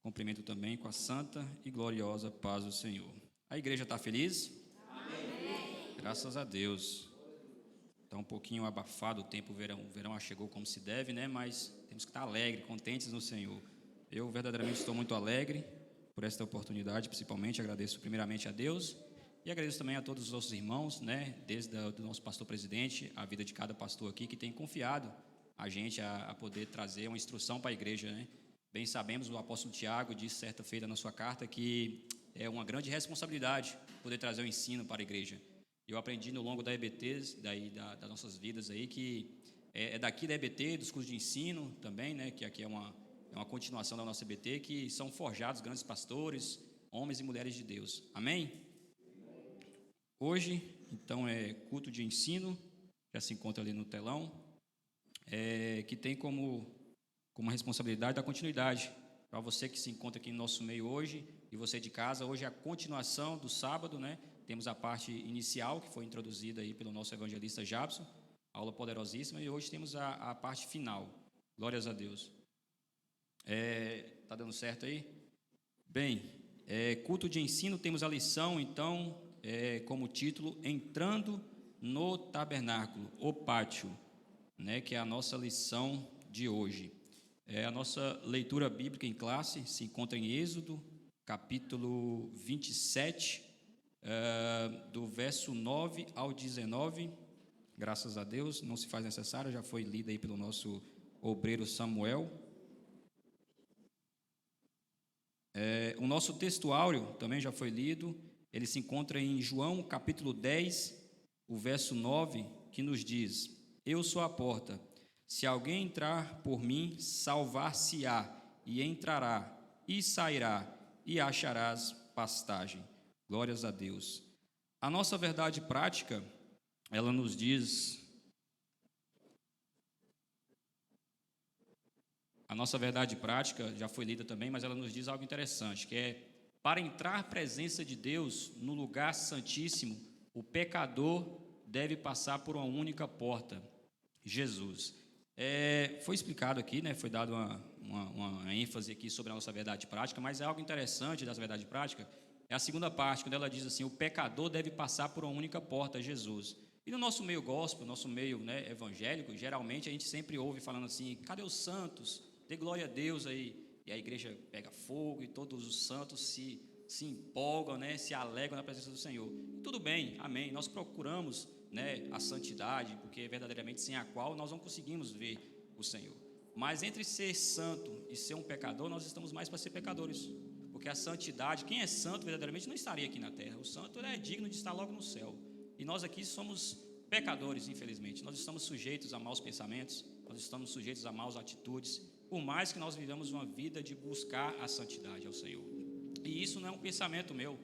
Cumprimento também com a santa e gloriosa paz do Senhor. A igreja está feliz? Amém. Graças a Deus. Está um pouquinho abafado o tempo, o verão chegou como se deve, né? Mas temos que estar alegres, contentes no Senhor. Eu verdadeiramente estou muito alegre por esta oportunidade, principalmente agradeço primeiramente a Deus e agradeço também a todos os nossos irmãos, né? Desde o nosso pastor presidente, a vida de cada pastor aqui que tem confiado a gente a poder trazer uma instrução para a igreja, né? Bem sabemos, o apóstolo Tiago disse certa feita na sua carta que é uma grande responsabilidade poder trazer o ensino para a igreja. Eu aprendi no longo da EBT, das nossas vidas aí, que é daqui da EBT, dos cursos de ensino também, né, que aqui é uma continuação da nossa EBT, que são forjados grandes pastores, homens e mulheres de Deus. Amém? Hoje, então, é culto de ensino, já se encontra ali no telão, que tem como responsabilidade da continuidade. Para você que se encontra aqui no nosso meio hoje, e você de casa, hoje é a continuação do sábado, né? Temos a parte inicial, que foi introduzida aí pelo nosso evangelista Jabson, aula poderosíssima, e hoje temos a parte final. Glórias a Deus. Tá dando certo aí? Bem, culto de ensino, temos a lição, então, como título, Entrando no Tabernáculo, o Pátio, né? Que é a nossa lição de hoje. A nossa leitura bíblica em classe se encontra em Êxodo, capítulo 27, do verso 9 ao 19, graças a Deus, não se faz necessário, já foi lida aí pelo nosso obreiro Samuel. O nosso texto áureo também já foi lido, ele se encontra em João, capítulo 10, o verso 9, que nos diz: Eu sou a porta, se alguém entrar por mim, salvar-se-á, e entrará, e sairá, e acharás pastagem. Glórias a Deus. A nossa verdade prática, ela nos diz... A nossa verdade prática já foi lida também, mas ela nos diz algo interessante, que é, para entrar à presença de Deus no lugar santíssimo, o pecador deve passar por uma única porta, Jesus. Foi explicado aqui, né, foi dado uma ênfase aqui sobre a nossa verdade prática, mas é algo interessante dessa verdade prática, é a segunda parte, quando ela diz assim, o pecador deve passar por uma única porta, Jesus. E no nosso meio gospel, nosso meio, né, evangélico, geralmente a gente sempre ouve falando assim, cadê os santos? Dê glória a Deus aí. E a igreja pega fogo e todos os santos se empolgam, né, se alegram na presença do Senhor. Tudo bem, amém. Nós procuramos, né, a santidade, porque verdadeiramente sem a qual nós não conseguimos ver o Senhor. Mas entre ser santo e ser um pecador, nós estamos mais para ser pecadores. Porque a santidade, quem é santo verdadeiramente não estaria aqui na terra. O santo é digno de estar logo no céu. E nós aqui somos pecadores, infelizmente. Nós estamos sujeitos a maus pensamentos, nós estamos sujeitos a maus atitudes, por mais que nós vivamos uma vida de buscar a santidade ao Senhor. E isso não é um pensamento meu.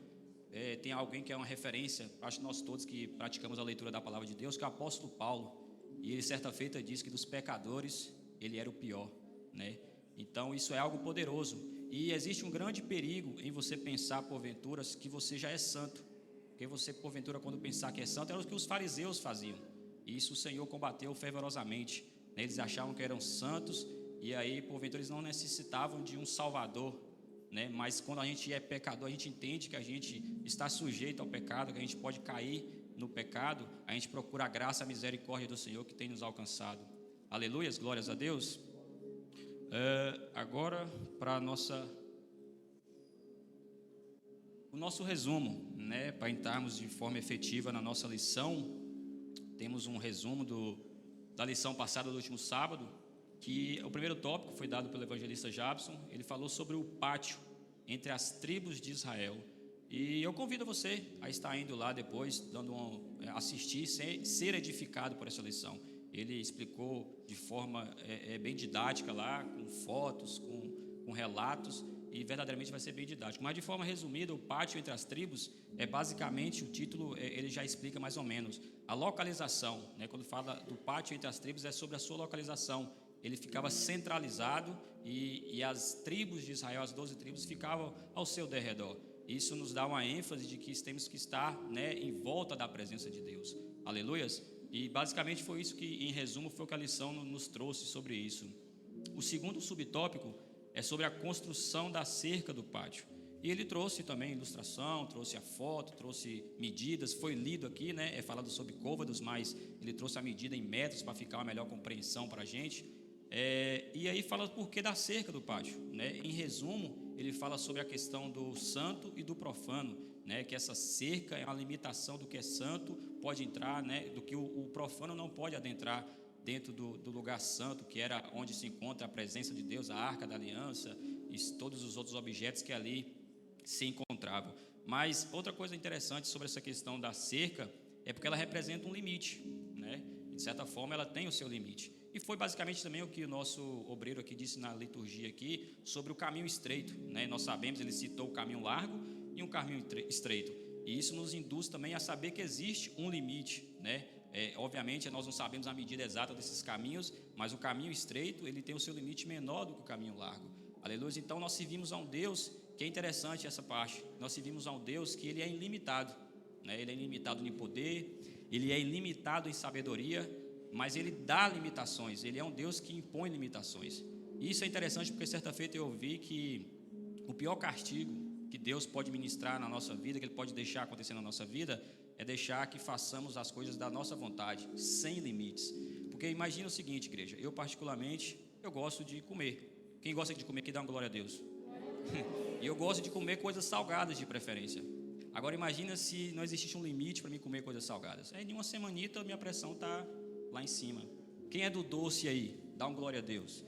Tem alguém que é uma referência, acho que nós todos que praticamos a leitura da palavra de Deus, que é o apóstolo Paulo. E ele certa feita disse que dos pecadores ele era o pior, né? Então isso é algo poderoso. E existe um grande perigo em você pensar porventura que você já é santo. Porque você porventura quando pensar que é santo era o que os fariseus faziam. E isso o Senhor combateu fervorosamente, né? Eles achavam que eram santos e aí porventura eles não necessitavam de um salvador, né? Mas quando a gente é pecador, a gente entende que a gente está sujeito ao pecado, que a gente pode cair no pecado, a gente procura a graça, a misericórdia do Senhor que tem nos alcançado. Aleluias, glórias a Deus. Agora para o nosso resumo, né? Para entrarmos de forma efetiva na nossa lição, temos um resumo da lição passada do último sábado, que o primeiro tópico foi dado pelo evangelista Jabson. Ele falou sobre o pátio entre as tribos de Israel. E eu convido você a estar indo lá depois, assistir, ser edificado por essa lição. Ele explicou de forma bem didática lá, com fotos, com relatos, e verdadeiramente vai ser bem didático. Mas de forma resumida, o pátio entre as tribos é basicamente, o título ele já explica mais ou menos a localização, né? Quando fala do pátio entre as tribos é sobre a sua localização. Ele ficava centralizado e as tribos de Israel, as 12 tribos, ficavam ao seu derredor. Isso nos dá uma ênfase de que temos que estar, né, em volta da presença de Deus. Aleluias? E basicamente foi isso que, em resumo, foi o que a lição nos trouxe sobre isso. O segundo subtópico é sobre a construção da cerca do pátio. E ele trouxe também ilustração, trouxe a foto, trouxe medidas, foi lido aqui, né? É falado sobre côvados, mas ele trouxe a medida em metros para ficar uma melhor compreensão para a gente. E aí fala por que da cerca do pátio, né? Em resumo, ele fala sobre a questão do santo e do profano, né? Que essa cerca é uma limitação do que é santo, pode entrar, né? Do que o profano não pode adentrar dentro do lugar santo, que era onde se encontra a presença de Deus, a arca da aliança e todos os outros objetos que ali se encontravam. Mas outra coisa interessante sobre essa questão da cerca é porque ela representa um limite, né? De certa forma ela tem o seu limite. E foi basicamente também o que o nosso obreiro aqui disse na liturgia aqui sobre o caminho estreito, né? Nós sabemos, ele citou o caminho largo e um caminho estreito. E isso nos induz também a saber que existe um limite, né? Obviamente nós não sabemos a medida exata desses caminhos, mas o caminho estreito ele tem o seu limite menor do que o caminho largo. Aleluia. Então nós servimos a um Deus que é interessante essa parte. Nós servimos a um Deus que ele é ilimitado, né? Ele é ilimitado em poder, ele é ilimitado em sabedoria, mas ele dá limitações. Ele é um Deus que impõe limitações. E isso é interessante porque certa feita eu ouvi que o pior castigo que Deus pode ministrar na nossa vida, que ele pode deixar acontecer na nossa vida, é deixar que façamos as coisas da nossa vontade, sem limites. Porque imagina o seguinte, igreja, eu particularmente, eu gosto de comer. Quem gosta de comer aqui, dá uma glória a Deus. E eu gosto de comer coisas salgadas de preferência. Agora imagina se não existisse um limite para mim comer coisas salgadas. Aí em uma semanita minha pressão está lá em cima. Quem é do doce aí? Dá uma glória a Deus.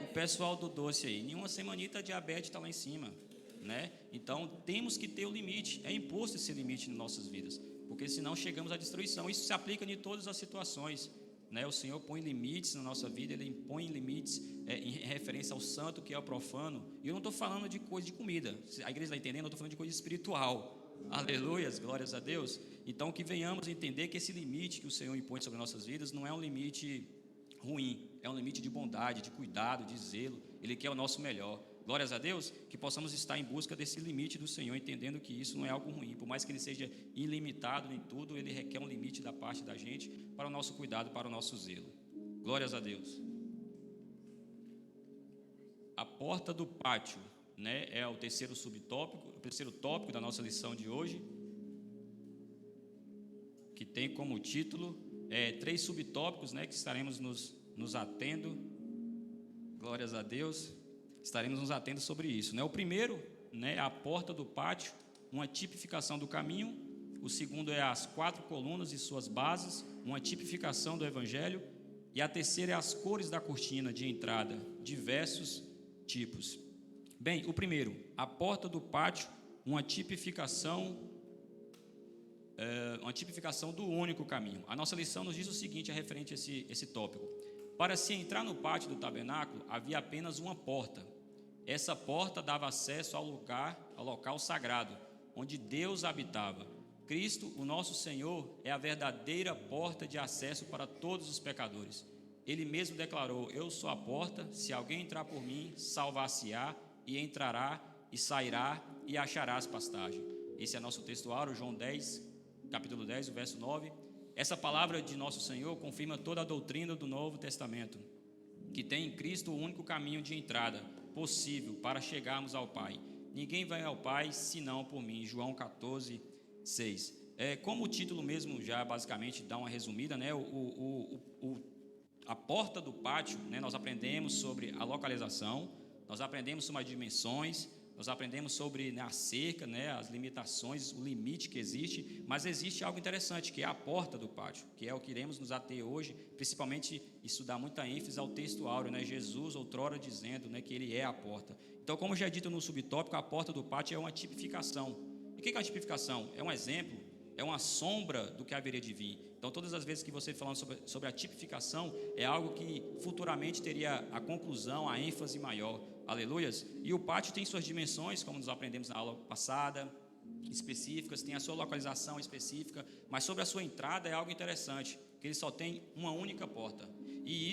O pessoal do doce aí, em uma semanita a diabetes está lá em cima, né? Então temos que ter o limite. É imposto esse limite em nossas vidas, porque senão chegamos à destruição. Isso se aplica em todas as situações, né? O Senhor põe limites na nossa vida, Ele impõe limites em referência ao santo que é o profano. E eu não estou falando de coisa de comida, a igreja está entendendo? Eu estou falando de coisa espiritual. Aleluias, glórias a Deus. Então que venhamos entender que esse limite que o Senhor impõe sobre nossas vidas não é um limite ruim, é um limite de bondade, de cuidado, de zelo. Ele quer o nosso melhor. Glórias a Deus, que possamos estar em busca desse limite do Senhor, entendendo que isso não é algo ruim. Por mais que Ele seja ilimitado em tudo, Ele requer um limite da parte da gente para o nosso cuidado, para o nosso zelo. Glórias a Deus. A porta do pátio, né, é o terceiro subtópico, o terceiro tópico da nossa lição de hoje, que tem como título 3 subtópicos, né, que estaremos nos atendo. Glórias a Deus. Estaremos nos atendo sobre isso, né? O primeiro, né, é a porta do pátio, uma tipificação do caminho. O segundo é as 4 colunas e suas bases, uma tipificação do evangelho. E a terceira é as cores da cortina de entrada, diversos tipos. Bem, o primeiro, a porta do pátio, uma tipificação do único caminho. A nossa lição nos diz o seguinte, referente a esse tópico. Para se entrar no pátio do tabernáculo, havia apenas uma porta. Essa porta dava acesso ao local sagrado, onde Deus habitava. Cristo, o nosso Senhor, é a verdadeira porta de acesso para todos os pecadores. Ele mesmo declarou: eu sou a porta, se alguém entrar por mim, salvar-se-á, e entrará, e sairá, e achará as pastagens. Esse é nosso textuário, João 10, capítulo 10, o verso 9. Essa palavra de nosso Senhor confirma toda a doutrina do Novo Testamento, que tem em Cristo o único caminho de entrada possível para chegarmos ao Pai. Ninguém vai ao Pai senão por mim. João 14, 6. Como o título mesmo já basicamente dá uma resumida, né? A porta do pátio, né? Nós aprendemos sobre a localização, nós aprendemos sobre as dimensões, nós aprendemos sobre, né, a cerca, né, as limitações, o limite que existe, mas existe algo interessante, que é a porta do pátio, que é o que iremos nos ater hoje, principalmente isso dá muita ênfase ao texto áureo, né, Jesus outrora dizendo, né, que Ele é a porta. Então, como já é dito no subtópico, a porta do pátio é uma tipificação. E o que é uma tipificação? É um exemplo, é uma sombra do que haveria de vir. Então, todas as vezes que você falando sobre a tipificação, é algo que futuramente teria a conclusão, a ênfase maior. Aleluias. E o pátio tem suas dimensões, como nós aprendemos na aula passada, específicas, tem a sua localização específica, mas sobre a sua entrada é algo interessante, que ele só tem uma única porta. E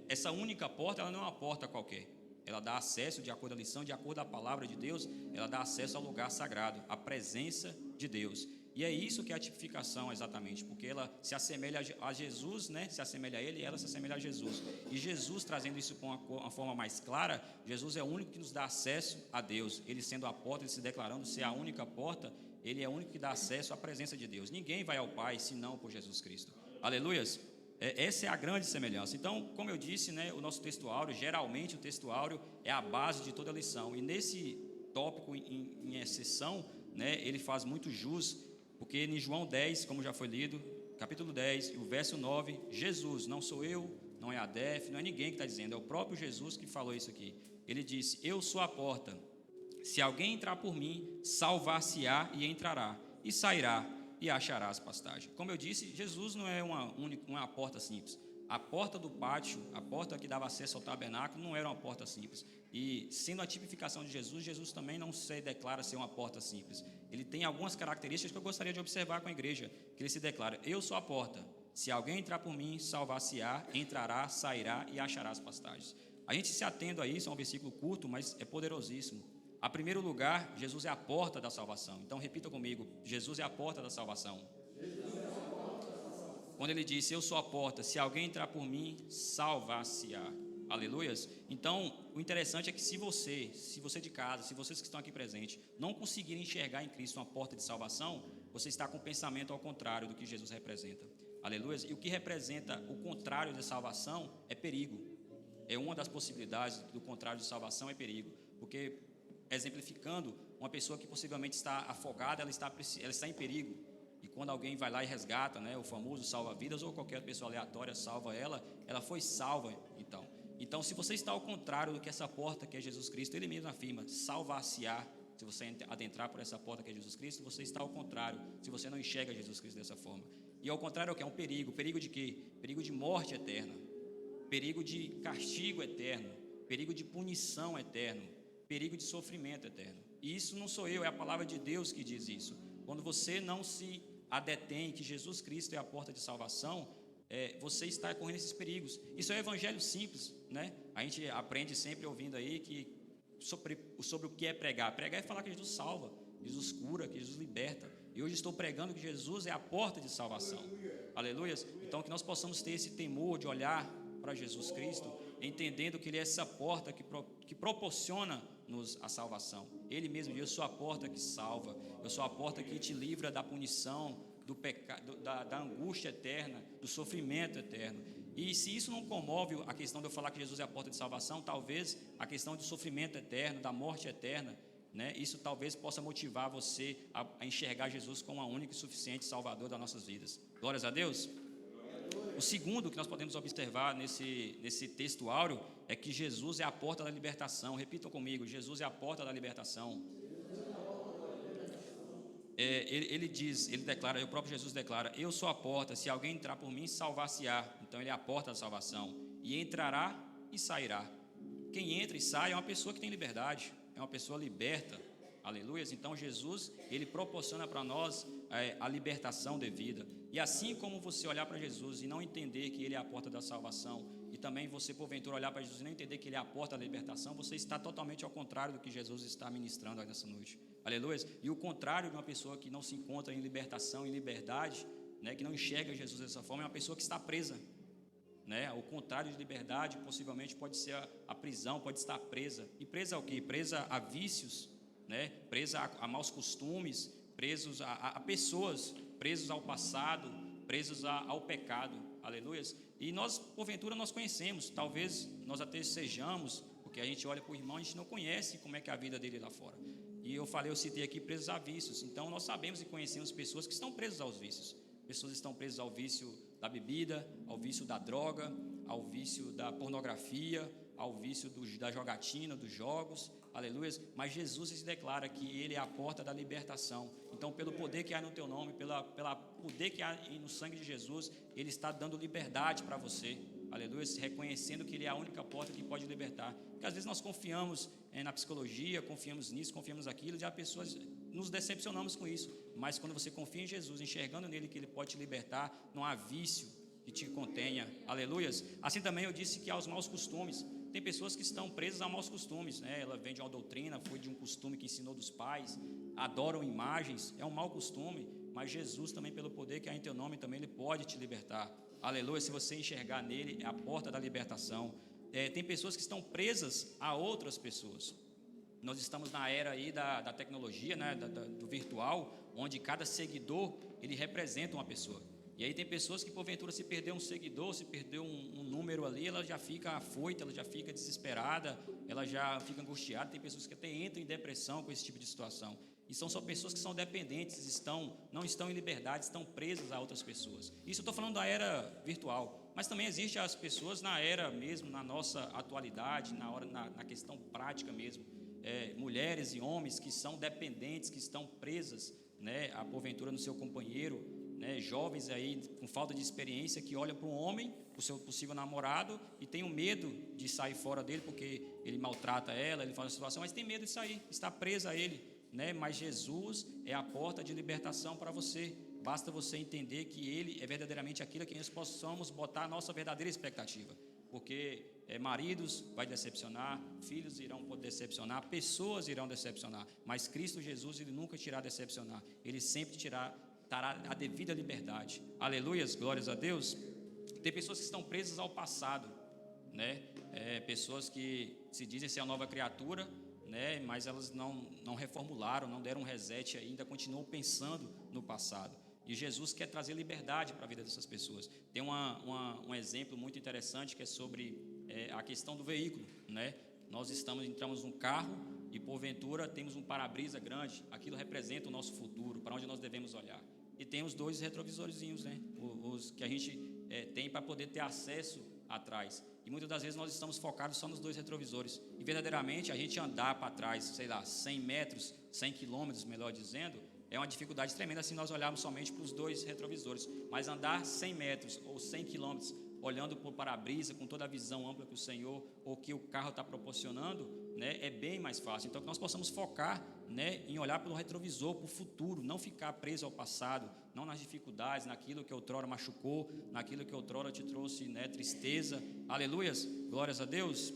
essa única porta, ela não é uma porta qualquer. Ela dá acesso, de acordo com a lição, de acordo com a palavra de Deus, ela dá acesso ao lugar sagrado, à presença de Deus. E é isso que é a tipificação exatamente, porque ela se assemelha a Jesus, né? Se assemelha a ele e ela se assemelha a Jesus. E Jesus, trazendo isso com uma forma mais clara, Jesus é o único que nos dá acesso a Deus. Ele sendo a porta, ele se declarando ser a única porta, ele é o único que dá acesso à presença de Deus. Ninguém vai ao Pai senão por Jesus Cristo. Aleluias! Essa é a grande semelhança. Então, como eu disse, né, o nosso texto áureo, geralmente o texto áureo é a base de toda a lição. E nesse tópico em exceção, né, ele faz muito jus, porque em João 10, como já foi lido, capítulo 10, o verso 9, Jesus, não sou eu, não é a DEF, não é ninguém que está dizendo, é o próprio Jesus que falou isso aqui. Ele disse, eu sou a porta, se alguém entrar por mim, salvar-se-á e entrará, e sairá e achará as pastagens. Como eu disse, Jesus não é uma porta simples. A porta do pátio, a porta que dava acesso ao tabernáculo, não era uma porta simples. E sendo a tipificação de Jesus, Jesus também não se declara ser uma porta simples. Ele tem algumas características que eu gostaria de observar com a igreja, que ele se declara, eu sou a porta, se alguém entrar por mim, salvar-se-á, entrará, sairá e achará as pastagens. A gente se atendo a isso, é um versículo curto, mas é poderosíssimo. A primeiro lugar, Jesus é a porta da salvação. Então repita comigo, Jesus é a porta da salvação. Quando ele disse, eu sou a porta, se alguém entrar por mim, salvar-se-á. Aleluias? Então, o interessante é que se você de casa, se vocês que estão aqui presentes, não conseguirem enxergar em Cristo uma porta de salvação, você está com o pensamento ao contrário do que Jesus representa. Aleluias? E o que representa o contrário de salvação é perigo. É uma das possibilidades do contrário de salvação é perigo. Porque, exemplificando, uma pessoa que possivelmente está afogada, ela está em perigo. E quando alguém vai lá e resgata, né, o famoso salva-vidas, ou qualquer pessoa aleatória salva ela foi salva, então, se você está ao contrário do que essa porta que é Jesus Cristo, ele mesmo afirma, salvar-se-á. Se você adentrar por essa porta que é Jesus Cristo, você está ao contrário, se você não enxerga Jesus Cristo dessa forma. E ao contrário é o que? É um perigo. Perigo de quê? Perigo de morte eterna, perigo de castigo eterno, perigo de punição eterno, perigo de sofrimento eterno. E isso não sou eu, é a palavra de Deus que diz isso. Quando você não se adetém que Jesus Cristo é a porta de salvação, você está correndo esses perigos. Isso é um evangelho simples, né? A gente aprende sempre ouvindo aí que sobre o que é pregar. Pregar é falar que Jesus salva, Jesus cura, que Jesus liberta. E hoje estou pregando que Jesus é a porta de salvação. Aleluias? Então que nós possamos ter esse temor de olhar para Jesus Cristo, entendendo que Ele é essa porta que proporciona-nos a salvação. Ele mesmo diz, eu sou a porta que salva, eu sou a porta que te livra da punição, do pecado, da angústia eterna, do sofrimento eterno. E se isso não comove a questão de eu falar que Jesus é a porta de salvação, talvez a questão do sofrimento eterno, da morte eterna, né, isso talvez possa motivar você a enxergar Jesus como a única e suficiente Salvador das nossas vidas. Glórias a Deus. O segundo que nós podemos observar nesse texto áureo é que Jesus é a porta da libertação. Repitam comigo, Jesus é a porta da libertação. Ele declara, o próprio Jesus declara, eu sou a porta, se alguém entrar por mim, salvar-se-á. Então ele é a porta da salvação, e entrará e sairá. Quem entra e sai é uma pessoa que tem liberdade, é uma pessoa liberta, aleluia. Então Jesus, ele proporciona para nós a libertação devida. E assim como você olhar para Jesus e não entender que ele é a porta da salvação, e também você porventura olhar para Jesus e não entender que ele é a porta da libertação, você está totalmente ao contrário do que Jesus está ministrando nessa noite. Aleluia. E o contrário de uma pessoa que não se encontra em libertação, em liberdade, né, que não enxerga Jesus dessa forma, é uma pessoa que está presa, né? O contrário de liberdade possivelmente pode ser a prisão, pode estar presa. E presa ao quê? Presa a vícios, né? Presa a maus costumes, presos a pessoas, presos ao passado, presos ao pecado. Aleluia. E nós, porventura, nós conhecemos, talvez nós até sejamos, porque a gente olha para o irmão, a gente não conhece como é que é a vida dele lá fora. E eu citei aqui presos a vícios. Então nós sabemos e conhecemos pessoas que estão presas aos vícios. Pessoas estão presas ao vício da bebida, ao vício da droga, ao vício da pornografia, ao vício da jogatina, dos jogos, aleluia. Mas Jesus se declara que Ele é a porta da libertação. Então, pelo poder que há no teu nome, pela poder que há no sangue de Jesus, Ele está dando liberdade para você, aleluia, reconhecendo que Ele é a única porta que pode libertar. Porque às vezes nós confiamos na psicologia, confiamos nisso, confiamos naquilo, e as pessoas nos decepcionamos com isso. Mas quando você confia em Jesus, enxergando nele que Ele pode te libertar, não há vício que te contenha, aleluias. Assim também eu disse que há os maus costumes. Tem pessoas que estão presas a maus costumes, né? Ela vem de uma doutrina, foi de um costume que ensinou dos pais, adoram imagens, é um mau costume. mas Jesus também, pelo poder que há em teu nome, também Ele pode te libertar. Aleluia, se você enxergar nele, é a porta da libertação. Tem pessoas que estão presas a outras pessoas. Nós estamos na era aí da tecnologia, né, do virtual, onde cada seguidor, ele representa uma pessoa. E aí tem pessoas que, porventura, se perder um seguidor, se perder um número ali, ela já fica afoita, ela já fica desesperada, ela já fica angustiada. Tem pessoas que até entram em depressão com esse tipo de situação. E são só pessoas que são dependentes, não estão em liberdade, estão presas a outras pessoas. Isso eu estou falando da era virtual, mas também existe as pessoas na era mesmo, na nossa atualidade, na questão prática mesmo. Mulheres e homens que são dependentes, que estão presas, né, a porventura no seu companheiro, né, jovens aí com falta de experiência que olham para um homem, para o seu possível namorado, e tem o medo de sair fora dele porque ele maltrata ela, ele faz a situação, mas tem medo de sair, está presa a ele, né? Mas Jesus é a porta de libertação para você. Basta você entender que Ele é verdadeiramente aquilo que nós possamos botar a nossa verdadeira expectativa. Porque maridos vai decepcionar, filhos irão poder decepcionar, pessoas irão decepcionar, mas Cristo Jesus, Ele nunca te irá decepcionar. Ele sempre dará a devida liberdade. Aleluias, glórias a Deus. Tem pessoas que estão presas ao passado, né? Pessoas que se dizem ser a nova criatura, né? Mas elas não reformularam, não deram um reset ainda, continuam pensando no passado. E Jesus quer trazer liberdade para a vida dessas pessoas. Tem um exemplo muito interessante que é sobre a questão do veículo, né? Nós entramos num carro e porventura temos um para-brisa grande. Aquilo representa o nosso futuro, para onde nós devemos olhar. E tem os dois retrovisorzinhos, né? Os que a gente tem para poder ter acesso atrás. E muitas das vezes nós estamos focados só nos dois retrovisores. E verdadeiramente a gente andar para trás, sei lá, 100 metros, 100 quilômetros, melhor dizendo, é uma dificuldade tremenda se nós olharmos somente para os dois retrovisores. Mas andar 100 metros ou 100 quilômetros, olhando para o para-brisa, com toda a visão ampla que o Senhor ou que o carro está proporcionando, né, é bem mais fácil. Então, que nós possamos focar, né, em olhar pelo retrovisor, para o futuro, não ficar preso ao passado, não nas dificuldades, naquilo que outrora machucou, naquilo que outrora te trouxe, né, tristeza. Aleluias, glórias a Deus.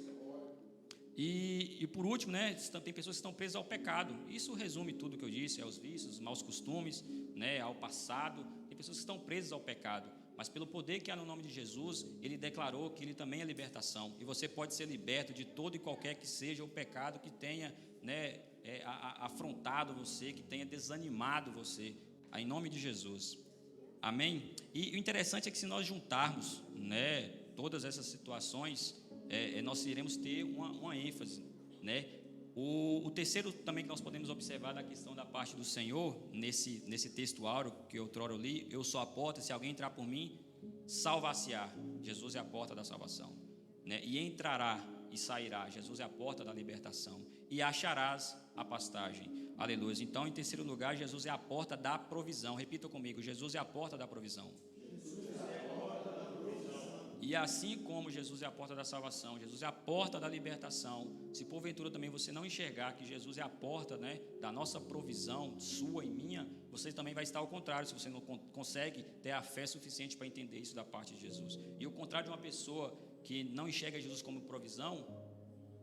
E por último, né, tem pessoas que estão presas ao pecado. Isso resume tudo o que eu disse, aos vícios, maus costumes, né, ao passado. Tem pessoas que estão presas ao pecado. Mas pelo poder que há no nome de Jesus, Ele declarou que Ele também é libertação. E você pode ser liberto de todo e qualquer que seja o pecado que tenha, né, afrontado você, que tenha desanimado você. Em nome de Jesus. Amém? E o interessante é que se nós juntarmos, né, todas essas situações, nós iremos ter uma ênfase, né? O terceiro também que nós podemos observar da questão da parte do Senhor, nesse texto áureo que outrora eu li, eu sou a porta, se alguém entrar por mim, salvar-se-á. Jesus é a porta da salvação, né? E entrará e sairá, Jesus é a porta da libertação, e acharás a pastagem. Aleluia. Então, em terceiro lugar, Jesus é a porta da provisão. Repita comigo, Jesus é a porta da provisão. E assim como Jesus é a porta da salvação, Jesus é a porta da libertação, se porventura também você não enxergar que Jesus é a porta, né, da nossa provisão, sua e minha, você também vai estar ao contrário, se você não consegue ter a fé suficiente para entender isso da parte de Jesus. E o contrário de uma pessoa que não enxerga Jesus como provisão,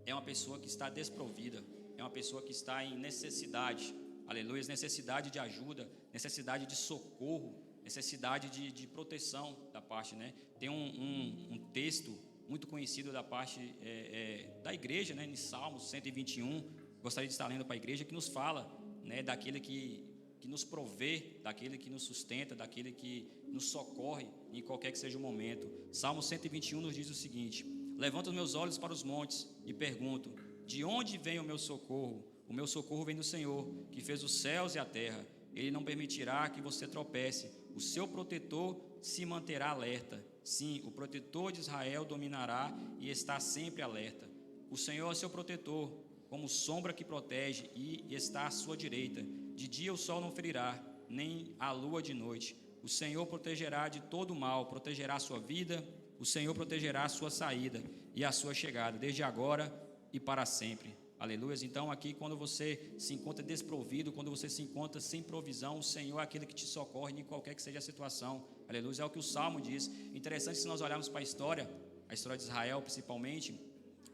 é uma pessoa que está desprovida, é uma pessoa que está em necessidade, aleluia, necessidade de ajuda, necessidade de socorro, necessidade de proteção da parte, né? Tem um texto muito conhecido da parte da igreja, né? Em Salmos 121, gostaria de estar lendo para a igreja, que nos fala, né, daquele que nos provê, daquele que nos sustenta, daquele que nos socorre em qualquer que seja o momento. Salmo 121 nos diz o seguinte: levanto os meus olhos para os montes e pergunto, de onde vem o meu socorro? O meu socorro vem do Senhor, que fez os céus e a terra. Ele não permitirá que você tropece. O seu protetor se manterá alerta. Sim, o protetor de Israel dominará e está sempre alerta. O Senhor é seu protetor, como sombra que protege, e está à sua direita. De dia o sol não ferirá, nem a lua de noite. O Senhor protegerá de todo mal, protegerá a sua vida. O Senhor protegerá a sua saída e a sua chegada, desde agora e para sempre. Aleluia. Então aqui, quando você se encontra desprovido, quando você se encontra sem provisão, o Senhor é aquele que te socorre em qualquer que seja a situação. Aleluia. É o que o Salmo diz. Interessante, se nós olharmos para a história de Israel principalmente,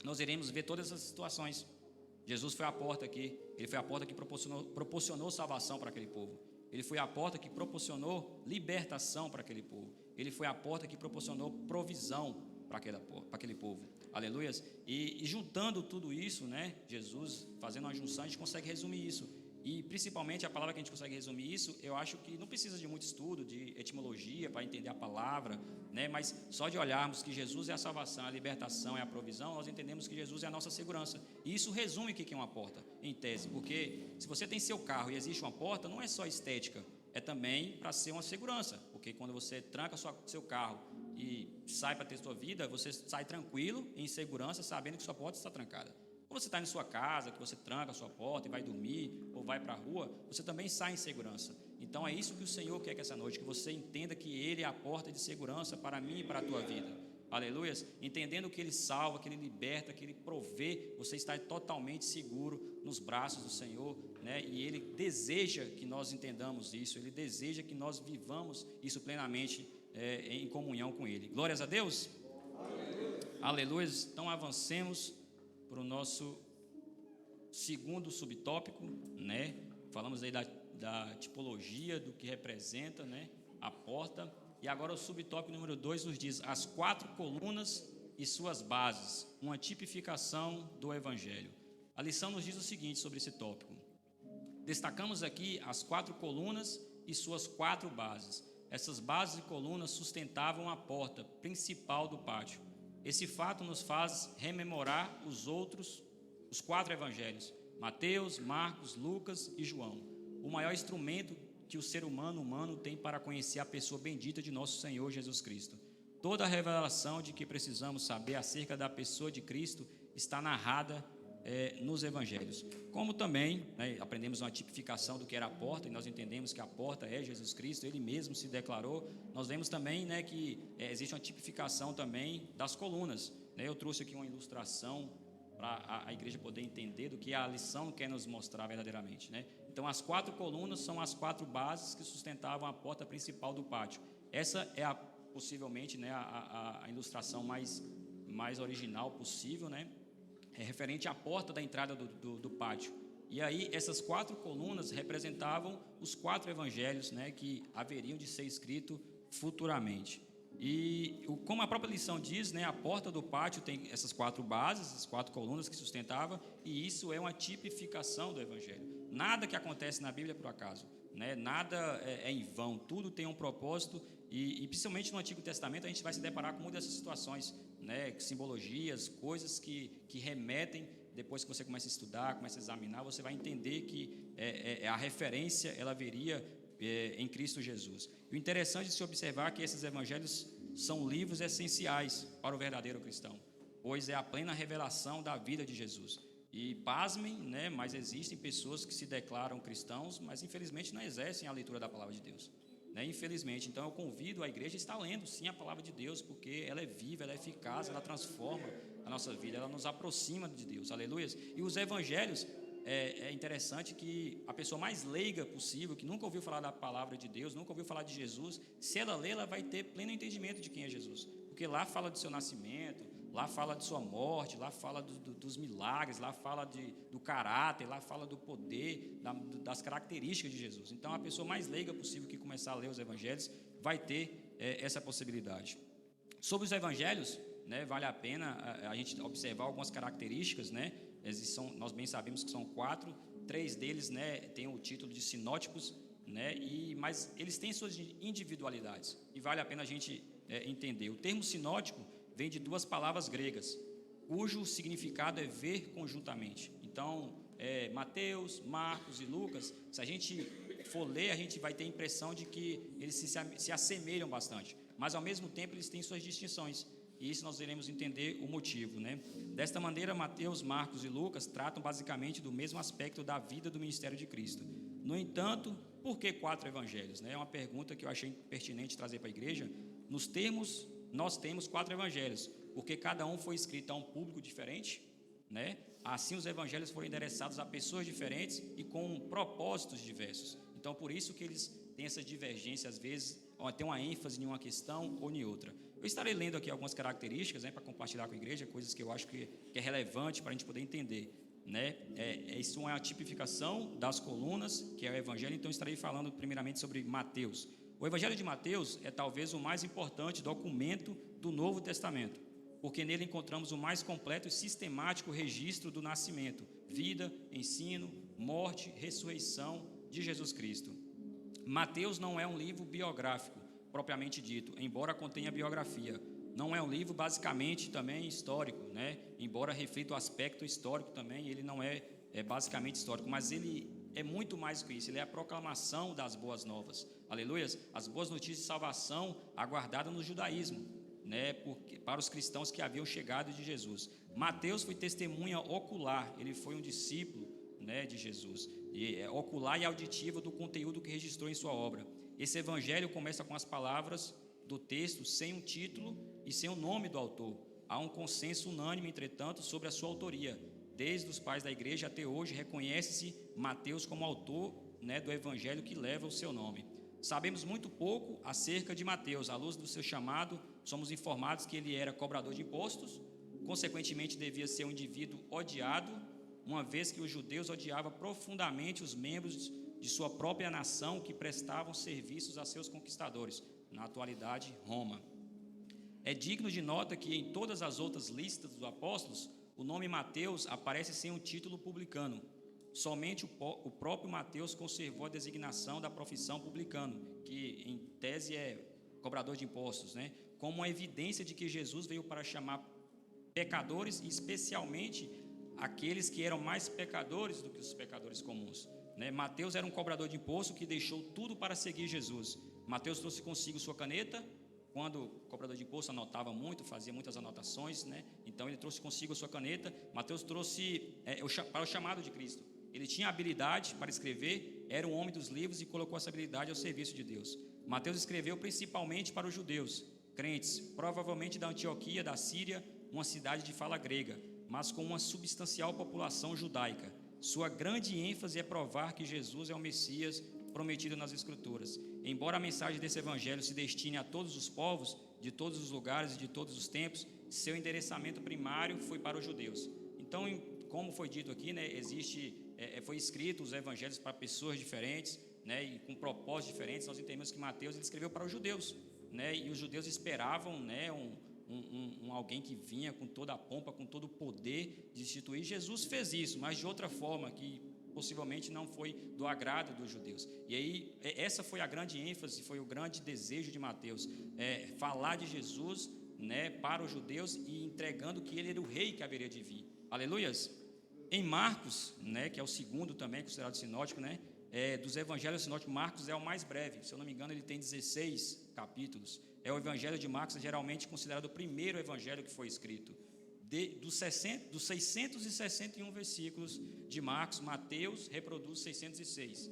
nós iremos ver todas essas situações. Jesus foi a porta aqui, Ele foi a porta que proporcionou salvação para aquele povo. Ele foi a porta que proporcionou libertação para aquele povo. Ele foi a porta que proporcionou provisão para aquele povo. Aleluias. E juntando tudo isso, né, Jesus fazendo uma junção, a gente consegue resumir isso. E principalmente a palavra que a gente consegue resumir isso, eu acho que não precisa de muito estudo, de etimologia para entender a palavra, né? Mas só de olharmos que Jesus é a salvação, a libertação, é a provisão, nós entendemos que Jesus é a nossa segurança. E isso resume o que é uma porta, em tese, porque se você tem seu carro e existe uma porta, não é só estética, é também para ser uma segurança, porque quando você tranca seu carro e sai para ter sua vida, você sai tranquilo, em segurança, sabendo que sua porta está trancada. Quando você está em sua casa, que você tranca a sua porta e vai dormir, ou vai para a rua, você também sai em segurança. Então é isso que o Senhor quer que essa noite, que você entenda que Ele é a porta de segurança para mim e para a tua vida. Aleluias. Entendendo que Ele salva, que Ele liberta, que Ele provê, você está totalmente seguro nos braços do Senhor, né? E Ele deseja que nós entendamos isso, Ele deseja que nós vivamos isso plenamente em comunhão com Ele. Glórias a Deus. Aleluias. Então avancemos para o nosso segundo subtópico, né? Falamos aí da tipologia, do que representa, né, a porta. E agora o subtópico número 2 nos diz as 4 colunas e suas bases, uma tipificação do Evangelho. A lição nos diz o seguinte sobre esse tópico. Destacamos aqui as 4 colunas e suas 4 bases. Essas bases e colunas sustentavam a porta principal do pátio. Esse fato nos faz rememorar os 4 evangelhos, Mateus, Marcos, Lucas e João. O maior instrumento que o ser humano tem para conhecer a pessoa bendita de nosso Senhor Jesus Cristo. Toda a revelação de que precisamos saber acerca da pessoa de Cristo está narrada nos evangelhos. Como também, né, aprendemos uma tipificação do que era a porta, e nós entendemos que a porta é Jesus Cristo, Ele mesmo se declarou. Nós vemos também, né, que existe uma tipificação também das colunas, né? Eu trouxe aqui uma ilustração para a igreja poder entender do que a lição quer nos mostrar verdadeiramente, né? Então as 4 colunas são as 4 bases que sustentavam a porta principal do pátio. Essa é possivelmente, né, a ilustração mais original possível, né? É referente à porta da entrada do pátio. E aí essas 4 colunas representavam os 4 evangelhos, né, que haveriam de ser escritos futuramente. E como a própria lição diz, né, a porta do pátio tem essas 4 bases, essas 4 colunas que sustentava, e isso é uma tipificação do evangelho. Nada que acontece na Bíblia é por acaso, né? Nada é em vão, tudo tem um propósito, e principalmente no Antigo Testamento a gente vai se deparar com muitas dessas situações, né, simbologias, coisas que remetem. Depois que você começa a estudar, começa a examinar, você vai entender que a referência ela viria em Cristo Jesus. E o interessante de se observar é que esses evangelhos são livros essenciais para o verdadeiro cristão, pois é a plena revelação da vida de Jesus. E pasmem, né, mas existem pessoas que se declaram cristãos, mas infelizmente não exercem a leitura da palavra de Deus, né? Infelizmente. Então eu convido a igreja a estar lendo sim a palavra de Deus, porque ela é viva, ela é eficaz, ela transforma a nossa vida, ela nos aproxima de Deus, aleluia. E os evangelhos, é interessante que a pessoa mais leiga possível, que nunca ouviu falar da palavra de Deus, nunca ouviu falar de Jesus, se ela ler, ela vai ter pleno entendimento de quem é Jesus, porque lá fala do seu nascimento, lá fala de sua morte, lá fala dos milagres, lá fala do caráter, lá fala do poder, das características de Jesus. Então a pessoa mais leiga possível que começar a ler os evangelhos vai ter essa possibilidade. Sobre os evangelhos, né, vale a pena a gente observar algumas características, né? Nós bem sabemos que são 4, 3 deles, né, têm o título de sinóticos, né, mas eles têm suas individualidades, e vale a pena a gente entender. O termo sinótico vem de 2 palavras gregas, cujo significado é ver conjuntamente. Então, Mateus, Marcos e Lucas, se a gente for ler, a gente vai ter a impressão de que eles se assemelham bastante, mas ao mesmo tempo eles têm suas distinções. E isso nós iremos entender o motivo, né? Desta maneira, Mateus, Marcos e Lucas tratam basicamente do mesmo aspecto da vida do ministério de Cristo. No entanto, por que 4 evangelhos, né? É uma pergunta que eu achei pertinente trazer para a igreja. Nós temos 4 evangelhos, porque cada um foi escrito a um público diferente, né? Assim, os evangelhos foram endereçados a pessoas diferentes e com propósitos diversos. Então, por isso que eles têm essa divergência, às vezes, tem uma ênfase em uma questão ou em outra. Eu estarei lendo aqui algumas características, né, para compartilhar com a igreja, coisas que eu acho que é relevante para a gente poder entender. né? Isso é uma tipificação das colunas, que é o Evangelho. Então, estarei falando primeiramente sobre Mateus. O Evangelho de Mateus é talvez o mais importante documento do Novo Testamento, porque nele encontramos o mais completo e sistemático registro do nascimento, vida, ensino, morte, ressurreição de Jesus Cristo. Mateus não é um livro biográfico, propriamente dito, embora contenha biografia. Não é um livro basicamente também histórico, né? Embora reflita o aspecto histórico também, ele não é basicamente histórico, mas ele é muito mais do que isso. Ele é a proclamação das boas novas, aleluias, as boas notícias de salvação aguardadas no judaísmo, né? Para os cristãos que haviam chegado de Jesus. Mateus foi testemunha ocular, ele foi um discípulo, né, de Jesus, ocular e auditivo do conteúdo que registrou em sua obra. Esse evangelho começa com as palavras do texto sem um título e sem o nome do autor. Há um consenso unânime, entretanto, sobre a sua autoria. Desde os pais da igreja até hoje, reconhece-se Mateus como autor, né, do evangelho que leva o seu nome. Sabemos muito pouco acerca de Mateus. À luz do seu chamado, somos informados que ele era cobrador de impostos, consequentemente devia ser um indivíduo odiado, uma vez que os judeus odiavam profundamente os membros de sua própria nação que prestavam serviços a seus conquistadores, na atualidade, Roma. É digno de nota que em todas as outras listas dos apóstolos, o nome Mateus aparece sem um título publicano. Somente o próprio Mateus conservou a designação da profissão publicano, que em tese é cobrador de impostos, né? Como uma evidência de que Jesus veio para chamar pecadores, especialmente aqueles que eram mais pecadores do que os pecadores comuns, né? Mateus era um cobrador de imposto que deixou tudo para seguir Jesus. Mateus trouxe consigo sua caneta. Quando o cobrador de imposto anotava muito, fazia muitas anotações, né? Então ele trouxe consigo a sua caneta. Mateus trouxe para o chamado de Cristo. Ele tinha habilidade para escrever, era um homem dos livros e colocou essa habilidade ao serviço de Deus. Mateus escreveu principalmente para os judeus, crentes, provavelmente da Antioquia, da Síria, uma cidade de fala grega, mas com uma substancial população judaica. Sua grande ênfase é provar que Jesus é o Messias prometido nas Escrituras. Embora a mensagem desse evangelho se destine a todos os povos, de todos os lugares e de todos os tempos, seu endereçamento primário foi para os judeus. Então, como foi dito aqui, né, foi escrito os evangelhos para pessoas diferentes, né, e com propósitos diferentes. Nós entendemos que Mateus ele escreveu para os judeus, né, e os judeus esperavam, né, alguém que vinha com toda a pompa, com todo o poder de instituir. Jesus fez isso, mas de outra forma, que possivelmente não foi do agrado dos judeus. E aí, essa foi a grande ênfase, foi o grande desejo de Mateus, falar de Jesus, né, para os judeus e entregando que ele era o rei que haveria de vir. Aleluias! Em Marcos, né, que é o segundo também considerado sinótico, né, dos evangelhos sinóticos, Marcos é o mais breve. Se eu não me engano, ele tem 16 capítulos. O evangelho de Marcos é geralmente considerado o primeiro evangelho que foi escrito. Dos 661 versículos de Marcos, Mateus reproduz 606.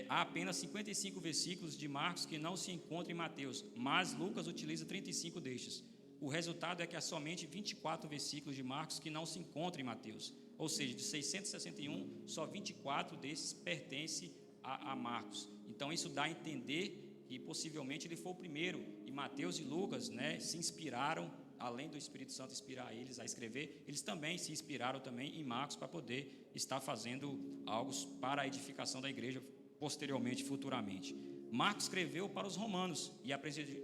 Há apenas 55 versículos de Marcos que não se encontram em Mateus, mas Lucas utiliza 35 destes. O resultado é que há somente 24 versículos de Marcos que não se encontram em Mateus. Ou seja, de 661, só 24 desses pertencem a Marcos. Então, isso dá a entender que possivelmente ele foi o primeiro. E Mateus e Lucas, né, se inspiraram, além do Espírito Santo inspirar eles a escrever, eles também se inspiraram também em Marcos para poder estar fazendo algo para a edificação da igreja posteriormente, futuramente. Marcos escreveu para os romanos e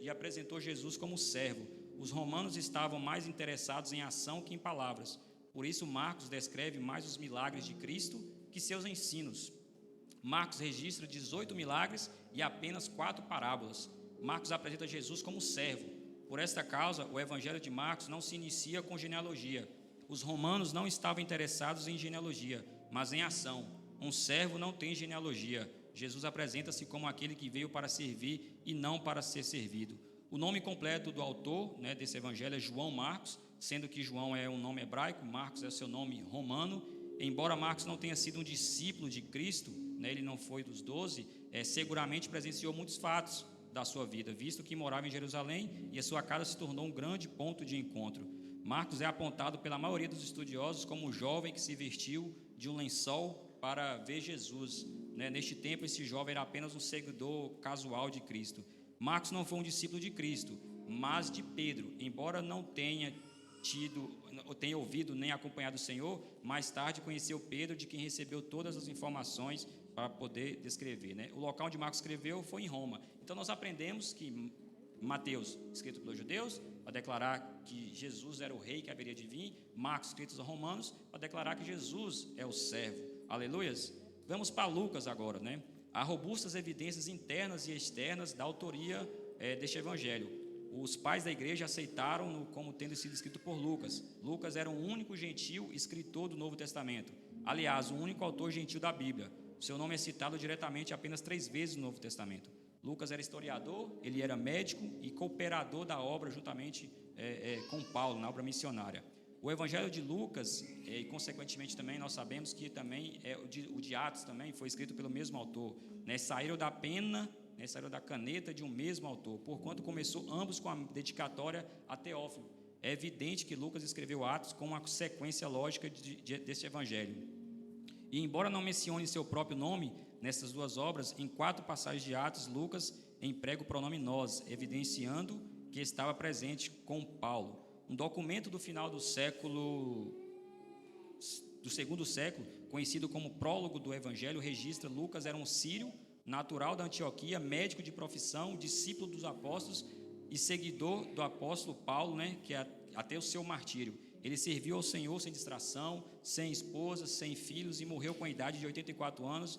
apresentou Jesus como servo. Os romanos estavam mais interessados em ação que em palavras. Por isso, Marcos descreve mais os milagres de Cristo que seus ensinos. Marcos registra 18 milagres e apenas 4 parábolas. Marcos apresenta Jesus como servo. Por esta causa, o evangelho de Marcos não se inicia com genealogia. Os romanos não estavam interessados em genealogia, mas em ação. Um servo não tem genealogia. Jesus apresenta-se como aquele que veio para servir e não para ser servido. O nome completo do autor, né, desse evangelho é João Marcos, sendo que João é um nome hebraico, Marcos é seu nome romano. Embora Marcos não tenha sido um discípulo de Cristo, né, ele não foi dos 12, seguramente presenciou muitos fatos da sua vida, visto que morava em Jerusalém e a sua casa se tornou um grande ponto de encontro. Marcos é apontado pela maioria dos estudiosos como um jovem que se vestiu de um lençol para ver Jesus, né? Neste tempo, esse jovem era apenas um seguidor casual de Cristo. Marcos não foi um discípulo de Cristo, mas de Pedro, embora não tenha tenha ouvido nem acompanhado o Senhor, mais tarde conheceu Pedro, de quem recebeu todas as informações para poder descrever, né? O local onde Marcos escreveu foi em Roma. Então nós aprendemos que Mateus, escrito pelos judeus, para declarar que Jesus era o rei que haveria de vir. Marcos, escrito aos romanos, para declarar que Jesus é o servo. Aleluias. Vamos para Lucas agora, né? Há robustas evidências internas e externas da autoria deste evangelho. Os pais da igreja aceitaram-no como tendo sido escrito por Lucas. Lucas era o único gentil escritor do Novo Testamento. Aliás, o único autor gentil da Bíblia. Seu nome é citado diretamente apenas 3 vezes no Novo Testamento. Lucas era historiador, ele era médico e cooperador da obra juntamente com Paulo, na obra missionária. O Evangelho de Lucas, e consequentemente também nós sabemos que também o de Atos também foi escrito pelo mesmo autor, né? Saíram da pena, né? Saíram da caneta de um mesmo autor, porquanto começou ambos com a dedicatória a Teófilo. É evidente que Lucas escreveu Atos com uma sequência lógica desse Evangelho. E embora não mencione seu próprio nome nessas 2 obras, em 4 passagens de Atos, Lucas emprega o pronome nós, evidenciando que estava presente com Paulo. Um documento do final do segundo século, conhecido como Prólogo do Evangelho, registra Lucas era um sírio, natural da Antioquia, médico de profissão, discípulo dos apóstolos e seguidor do apóstolo Paulo, né, que até o seu martírio. Ele serviu ao Senhor sem distração, sem esposa, sem filhos e morreu com a idade de 84 anos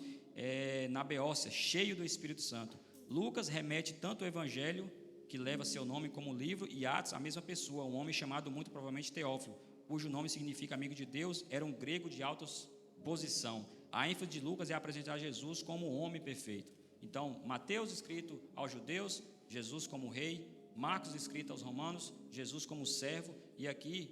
na Beócia, cheio do Espírito Santo. Lucas remete tanto ao Evangelho, que leva seu nome como livro, e Atos, a mesma pessoa, um homem chamado muito provavelmente Teófilo, cujo nome significa amigo de Deus, era um grego de alta posição. A ênfase de Lucas é apresentar Jesus como um homem perfeito. Então, Mateus escrito aos judeus, Jesus como rei, Marcos escrito aos romanos, Jesus como servo, e aqui,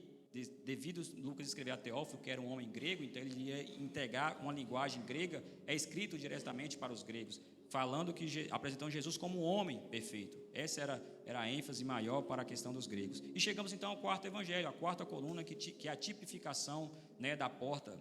devido Lucas escrever a Teófilo, que era um homem grego, então ele ia integrar uma linguagem grega, é escrito diretamente para os gregos, falando que apresentando Jesus como um homem perfeito. Essa era a ênfase maior para a questão dos gregos. E chegamos então ao 4º evangelho, a 4ª coluna, que é a tipificação, né, da porta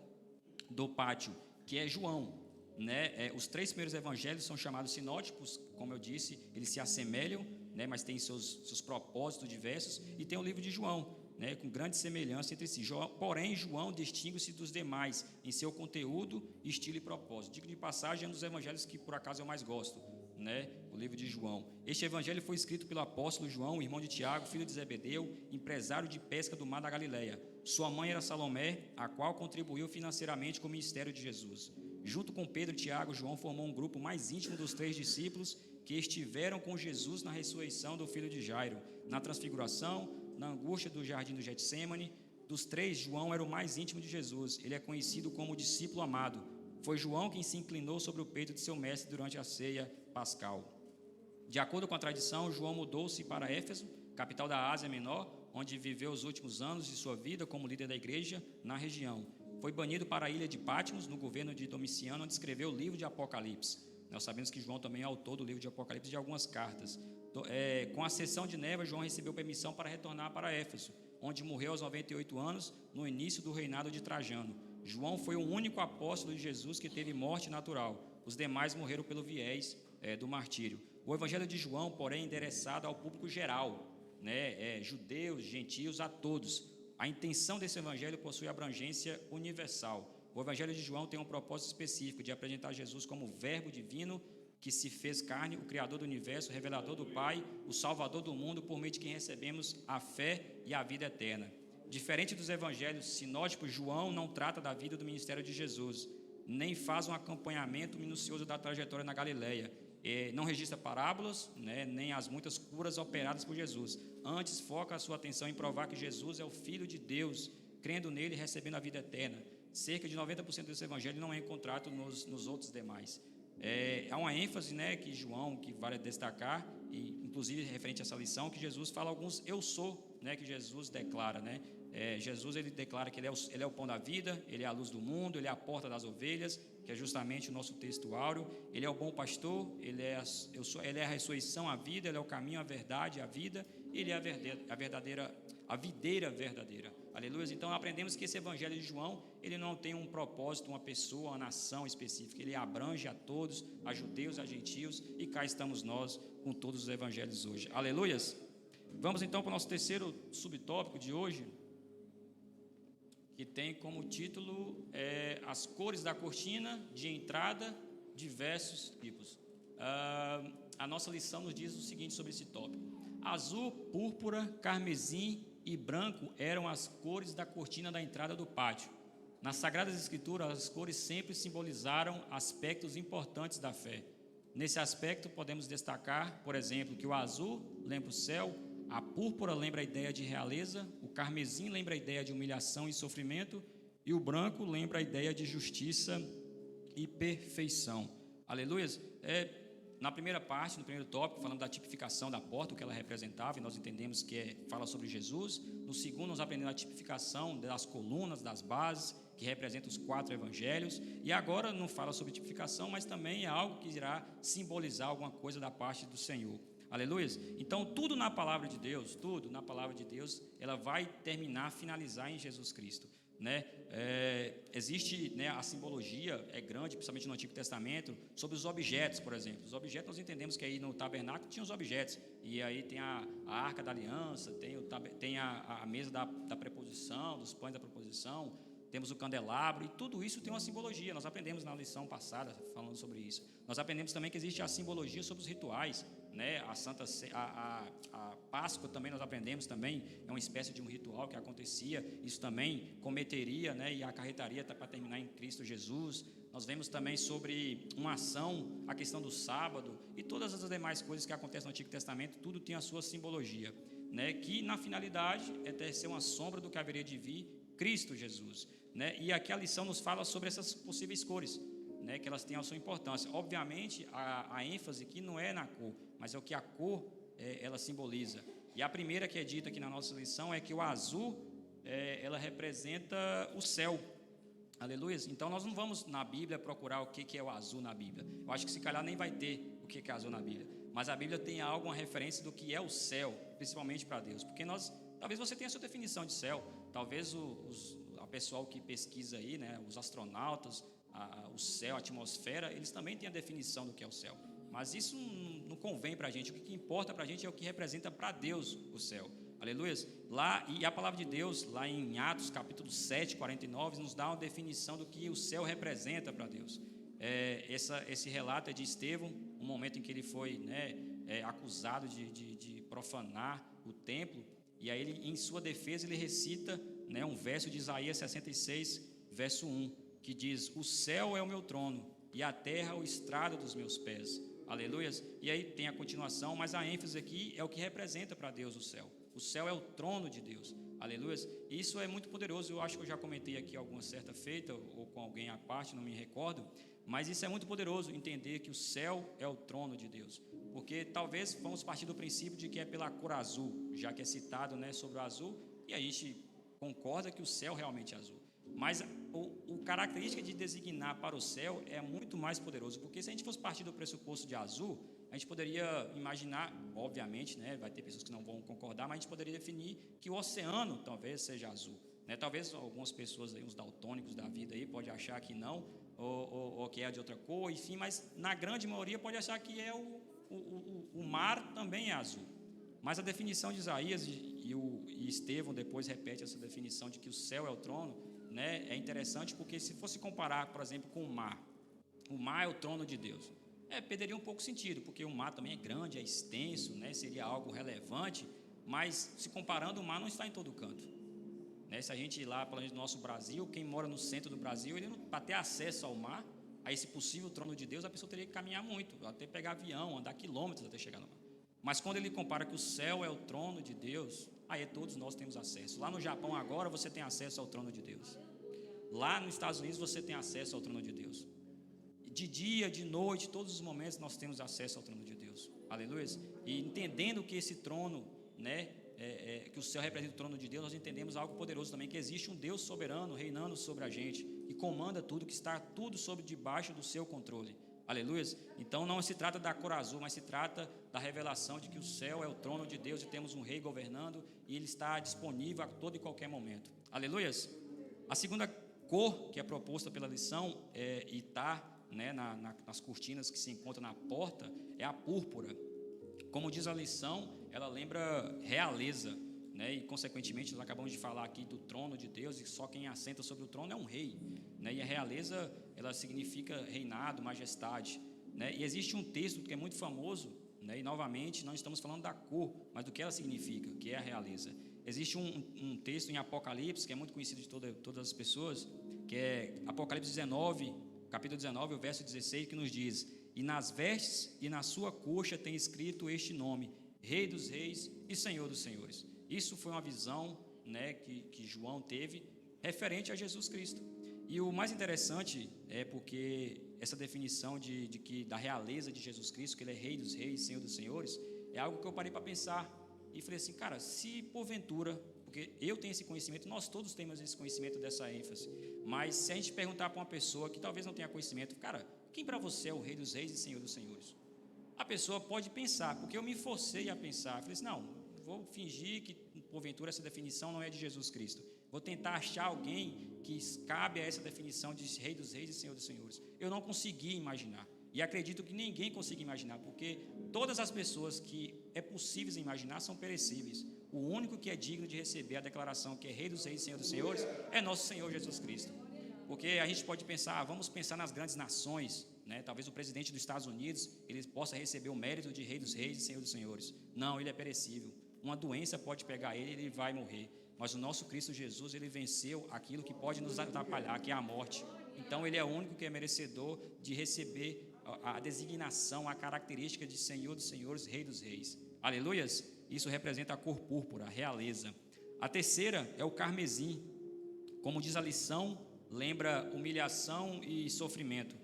do pátio, que é João, né? Os 3 primeiros evangelhos são chamados sinóticos, como eu disse, eles se assemelham, né, mas têm seus propósitos diversos, e tem o livro de João, né, com grande semelhança entre si. Porém, João distingue-se dos demais em seu conteúdo, estilo e propósito. Digo de passagem, é um dos evangelhos que por acaso eu mais gosto, né, o livro de João. Este evangelho foi escrito pelo apóstolo João, irmão de Tiago, filho de Zebedeu, empresário de pesca do mar da Galileia. Sua mãe era Salomé, a qual contribuiu financeiramente com o ministério de Jesus. Junto com Pedro e Tiago, João formou um grupo mais íntimo dos 3 discípulos que estiveram com Jesus na ressurreição do filho de Jairo, na transfiguração, na angústia do jardim do Getsêmani. Dos 3, João era o mais íntimo de Jesus. Ele é conhecido como o discípulo amado. Foi João quem se inclinou sobre o peito de seu mestre durante a ceia pascal. De acordo com a tradição, João mudou-se para Éfeso, capital da Ásia Menor, onde viveu os últimos anos de sua vida como líder da igreja na região. Foi banido para a ilha de Patmos, no governo de Domiciano, onde escreveu o livro de Apocalipse. Nós sabemos que João também é autor do livro de Apocalipse e de algumas cartas. Com a ascensão de Neva, João recebeu permissão para retornar para Éfeso, onde morreu aos 98 anos, no início do reinado de Trajano. João foi o único apóstolo de Jesus que teve morte natural. Os demais morreram pelo viés do martírio. O evangelho de João, porém, é endereçado ao público geral, né? Judeus, gentios, a todos. A intenção desse evangelho possui abrangência universal. O evangelho de João tem um propósito específico de apresentar Jesus como o verbo divino que se fez carne, o criador do universo, o revelador do Pai, o salvador do mundo, por meio de quem recebemos a fé e a vida eterna. Diferente dos evangelhos sinóticos, João não trata da vida do ministério de Jesus, nem faz um acompanhamento minucioso da trajetória na Galileia. Não registra parábolas, né, nem as muitas curas operadas por Jesus. Antes, foca a sua atenção em provar que Jesus é o Filho de Deus, crendo nele e recebendo a vida eterna. Cerca de 90% desse evangelho não é encontrado nos outros demais. Há uma ênfase, né, que João, que vale destacar, e inclusive referente a essa lição, que Jesus fala alguns eu sou, né, que Jesus declara, né? Jesus, ele declara que ele é o pão da vida, ele é a luz do mundo, ele é a porta das ovelhas, que é justamente o nosso texto áureo. Ele é o bom pastor, ele é a ressurreição, a vida, ele é o caminho, a verdade, a vida, ele é a videira verdadeira. Aleluia. Então aprendemos que esse evangelho de João, ele não tem um propósito, uma pessoa, uma nação específica, ele abrange a todos, a judeus, a gentios, e cá estamos nós com todos os evangelhos hoje. Aleluias. Vamos então para o nosso terceiro subtópico de hoje. que tem como título As cores da cortina de entrada, diversos tipos. A nossa lição nos diz o seguinte sobre esse tópico: azul, púrpura, carmesim e branco eram as cores da cortina da entrada do pátio. Nas Sagradas Escrituras, as cores sempre simbolizaram aspectos importantes da fé. Nesse aspecto, podemos destacar, por exemplo, que o azul lembra o céu, a púrpura lembra a ideia de realeza, o carmesim lembra a ideia de humilhação e sofrimento, e o branco lembra a ideia de justiça e perfeição. Aleluia! Na primeira parte, no primeiro tópico, falando da tipificação da porta, o que ela representava, e nós entendemos que fala sobre Jesus. No segundo, nós aprendemos a tipificação das colunas, das bases, que representam os 4 evangelhos. E agora não fala sobre tipificação, mas também é algo que irá simbolizar alguma coisa da parte do Senhor. Aleluia? Então, tudo na palavra de Deus, ela vai finalizar em Jesus Cristo. Existe, a simbologia é grande, principalmente no Antigo Testamento, sobre os objetos, por exemplo. Os objetos, nós entendemos que aí no tabernáculo tinha os objetos, e aí tem a arca da aliança, tem a mesa da preposição, dos pães da proposição, temos o candelabro, e tudo isso tem uma simbologia. Nós aprendemos na lição passada falando sobre isso. Nós aprendemos também que existe a simbologia sobre os rituais, a Páscoa também nós aprendemos também, é uma espécie de um ritual que acontecia, isso também cometeria, e acarretaria para terminar em Cristo Jesus. Nós vemos também sobre uma ação, a questão do sábado e todas as demais coisas que acontecem no Antigo Testamento, tudo tem a sua simbologia, que na finalidade é ser uma sombra do que haveria de vir, Cristo Jesus, E aqui a lição nos fala sobre essas possíveis cores, que elas têm a sua importância. Obviamente, a ênfase aqui não é na cor, mas é o que a cor ela simboliza. E a primeira que é dita aqui na nossa lição é que o azul, ela representa o céu. Aleluia. Então, nós não vamos na Bíblia procurar o que é o azul na Bíblia. Eu acho que se calhar nem vai ter o que é azul na Bíblia. Mas a Bíblia tem alguma referência do que é o céu, principalmente para Deus. Porque talvez você tenha a sua definição de céu. Talvez a pessoal que pesquisa aí, os astronautas, o céu, a atmosfera, eles também têm a definição do que é o céu. Mas isso não convém para a gente. O que importa para a gente é o que representa para Deus o céu. Aleluia. E a palavra de Deus, lá em Atos, capítulo 7, 49, nos dá uma definição do que o céu representa para Deus. Esse relato é de Estevão, um momento em que ele foi acusado de profanar o templo. E aí, em sua defesa, ele recita um verso de Isaías 66, verso 1, que diz: o céu é o meu trono e a terra o estrado dos meus pés. Aleluia. E aí tem a continuação, mas a ênfase aqui é o que representa para Deus o céu. O céu é o trono de Deus. Aleluia. E isso é muito poderoso. Eu acho que eu já comentei aqui alguma certa feita, ou com alguém à parte, não me recordo. Mas isso é muito poderoso, entender que o céu é o trono de Deus. Porque talvez vamos partir do princípio de que é pela cor azul, já que é citado sobre o azul, e a gente concorda que o céu realmente é azul. Mas o característica de designar para o céu é muito mais poderoso, porque se a gente fosse partir do pressuposto de azul, a gente poderia imaginar, obviamente, vai ter pessoas que não vão concordar, mas a gente poderia definir que o oceano talvez seja azul. Talvez algumas pessoas, aí, uns daltônicos da vida, aí, pode achar que não, ou que é de outra cor, enfim, mas na grande maioria pode achar que o mar também é azul. Mas a definição de Isaías e Estevão depois repete essa definição de que o céu é o trono, é interessante, porque se fosse comparar, por exemplo, com o mar é o trono de Deus. Perderia um pouco sentido, porque o mar também é grande, é extenso, seria algo relevante, mas se comparando, o mar não está em todo canto. Se a gente ir lá para o nosso Brasil, quem mora no centro do Brasil, para ter acesso ao mar, a esse possível trono de Deus, a pessoa teria que caminhar muito, até pegar avião, andar quilômetros até chegar no mar. Mas quando ele compara que o céu é o trono de Deus, aí todos nós temos acesso. Lá no Japão agora você tem acesso ao trono de Deus. Lá nos Estados Unidos você tem acesso ao trono de Deus. De dia, de noite, todos os momentos nós temos acesso ao trono de Deus. Aleluia. E entendendo que esse trono, que o céu representa o trono de Deus, nós entendemos algo poderoso também, que existe um Deus soberano reinando sobre a gente e comanda tudo, que está tudo sob debaixo do seu controle. Aleluia. Então não se trata da cor azul, mas se trata da revelação de que o céu é o trono de Deus e temos um rei governando e ele está disponível a todo e qualquer momento. Aleluia. A segunda cor que é proposta pela lição e está nas cortinas que se encontram na porta é a púrpura. Como diz a lição, ela lembra realeza. né? E consequentemente nós acabamos de falar aqui do trono de Deus, e só quem assenta sobre o trono é um rei, né? E a realeza, ela significa reinado, majestade, né? E existe um texto que é muito famoso, né? E novamente não estamos falando da cor, mas do que ela significa, que é a realeza. Existe um texto em Apocalipse que é muito conhecido de todas as pessoas, que é Apocalipse 19, capítulo 19, o verso 16, que nos diz: e nas vestes e na sua coxa tem escrito este nome: Rei dos Reis e Senhor dos Senhores. Isso foi uma visão, né, que João teve referente a Jesus Cristo. E o mais interessante é porque essa definição da realeza de Jesus Cristo, que ele é Rei dos Reis e Senhor dos Senhores, é algo que eu parei para pensar e falei assim, cara, se porventura, porque eu tenho esse conhecimento, nós todos temos esse conhecimento dessa ênfase, mas se a gente perguntar para uma pessoa que talvez não tenha conhecimento, cara, quem para você é o Rei dos Reis e Senhor dos Senhores? A pessoa pode pensar, porque eu me forcei a pensar, falei assim, não, vou fingir que porventura essa definição não é de Jesus Cristo, vou tentar achar alguém que cabe a essa definição de Rei dos Reis e Senhor dos Senhores. Eu não consegui imaginar, e acredito que ninguém consiga imaginar, porque todas as pessoas que é possível imaginar são perecíveis. O único que é digno de receber a declaração que é Rei dos Reis e Senhor dos Senhores é nosso Senhor Jesus Cristo. Porque a gente pode pensar, vamos pensar nas grandes nações, né? Talvez o presidente dos Estados Unidos ele possa receber o mérito de Rei dos Reis e Senhor dos Senhores. Não, ele é perecível. Uma doença pode pegar ele e ele vai morrer. Mas o nosso Cristo Jesus, ele venceu aquilo que pode nos atrapalhar, que é a morte. Então ele é o único que é merecedor de receber a designação, a característica de Senhor dos Senhores, Rei dos Reis. Aleluias? Isso representa a cor púrpura, a realeza. A terceira é o carmesim. Como diz a lição, lembra humilhação e sofrimento.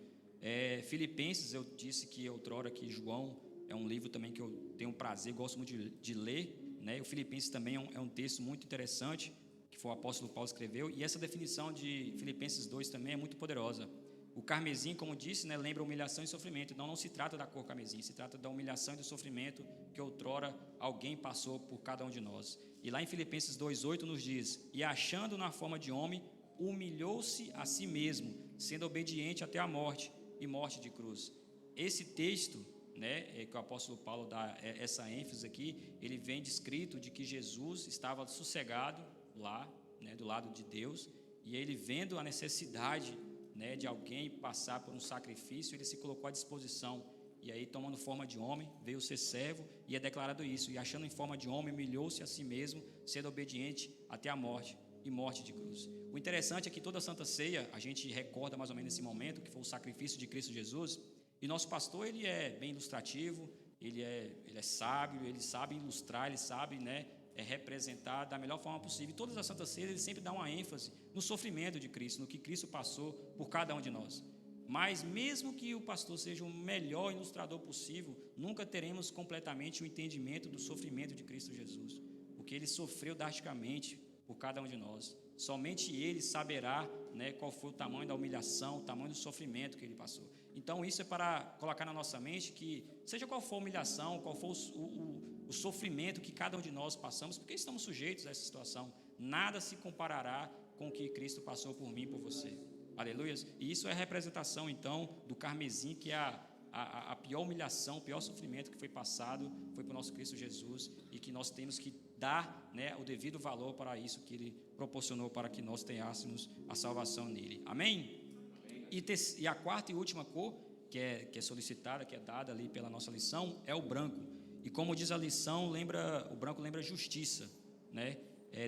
Filipenses, eu disse que outrora que João é um livro também que eu tenho prazer, gosto muito de ler, né? O Filipenses também é um texto muito interessante, que foi o apóstolo Paulo escreveu, e essa definição de Filipenses 2 também é muito poderosa. O carmesim, como disse, né, lembra humilhação e sofrimento. Então não se trata da cor carmesim, se trata da humilhação e do sofrimento que outrora alguém passou por cada um de nós. E lá em Filipenses 2:8 nos diz: e achando na forma de homem, humilhou-se a si mesmo, sendo obediente até a morte, e morte de cruz. Esse texto, né, que o apóstolo Paulo dá essa ênfase aqui, ele vem descrito de que Jesus estava sossegado lá, né, do lado de Deus, e ele vendo a necessidade, né, de alguém passar por um sacrifício, ele se colocou à disposição, e aí tomando forma de homem, veio ser servo, e é declarado isso, e achando em forma de homem, humilhou-se a si mesmo, sendo obediente até a morte, e morte de cruz. O interessante é que toda a Santa Ceia, a gente recorda mais ou menos esse momento, que foi o sacrifício de Cristo Jesus, e nosso pastor, ele é bem ilustrativo, ele é sábio, ele sabe ilustrar, ele sabe, né, representar da melhor forma possível. E todas as Santas Ceias, ele sempre dá uma ênfase no sofrimento de Cristo, no que Cristo passou por cada um de nós. Mas mesmo que o pastor seja o melhor ilustrador possível, nunca teremos completamente o entendimento do sofrimento de Cristo Jesus, porque ele sofreu drasticamente por cada um de nós. Somente ele saberá, né, qual foi o tamanho da humilhação, o tamanho do sofrimento que ele passou. Então isso é para colocar na nossa mente que, seja qual for a humilhação, qual for o sofrimento que cada um de nós passamos, porque estamos sujeitos a essa situação, nada se comparará com o que Cristo passou por mim e por você. Aleluia. E isso é a representação, então, do carmesim, que é a pior humilhação, o pior sofrimento que foi passado, foi para o nosso Cristo Jesus, e que nós temos que dar, né, o devido valor para isso que Ele proporcionou para que nós tenhássemos a salvação nele. Amém? E a quarta e última cor, que é solicitada, que é dada ali pela nossa lição, é o branco. E como diz a lição, o branco lembra justiça, né?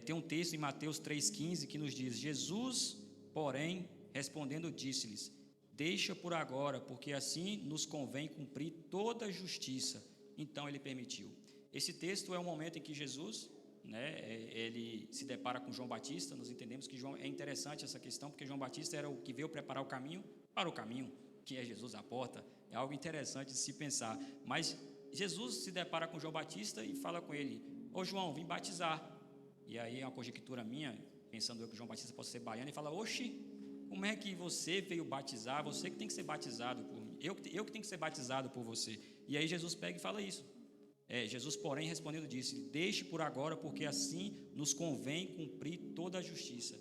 Tem um texto em Mateus 3,15 que nos diz: Jesus, porém, respondendo, disse-lhes: deixa por agora, porque assim nos convém cumprir toda a justiça. Então ele permitiu. Esse texto é um momento em que Jesus, né, ele se depara com João Batista. Nós entendemos que é interessante essa questão, porque João Batista era o que veio preparar o caminho para o caminho, que é Jesus à porta. É algo interessante de se pensar. Mas Jesus se depara com João Batista e fala com ele: ô João, vim batizar. E aí é uma conjectura minha, pensando eu que João Batista possa ser baiano, e fala: oxe, como é que você veio batizar? Você que tem que ser batizado por mim. Eu que tenho que ser batizado por você. E aí Jesus pega e fala isso. Jesus, porém, respondendo, disse: deixe por agora, porque assim nos convém cumprir toda a justiça.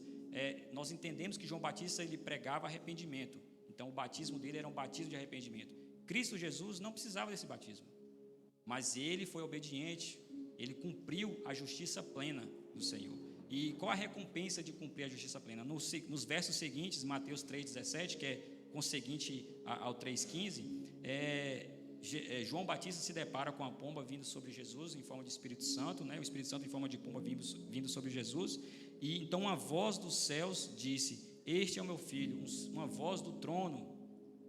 Nós entendemos que João Batista ele pregava arrependimento. Então o batismo dele era um batismo de arrependimento. Cristo Jesus não precisava desse batismo, mas ele foi obediente ele cumpriu a justiça plena do Senhor. E qual a recompensa de cumprir a justiça plena? Nos versos seguintes, Mateus 3,17, que é conseguinte ao 3,15, João Batista se depara com a pomba vindo sobre Jesus em forma de Espírito Santo, né? O Espírito Santo em forma de pomba vindo sobre Jesus, e então uma voz dos céus disse: este é o meu filho. Uma voz do trono,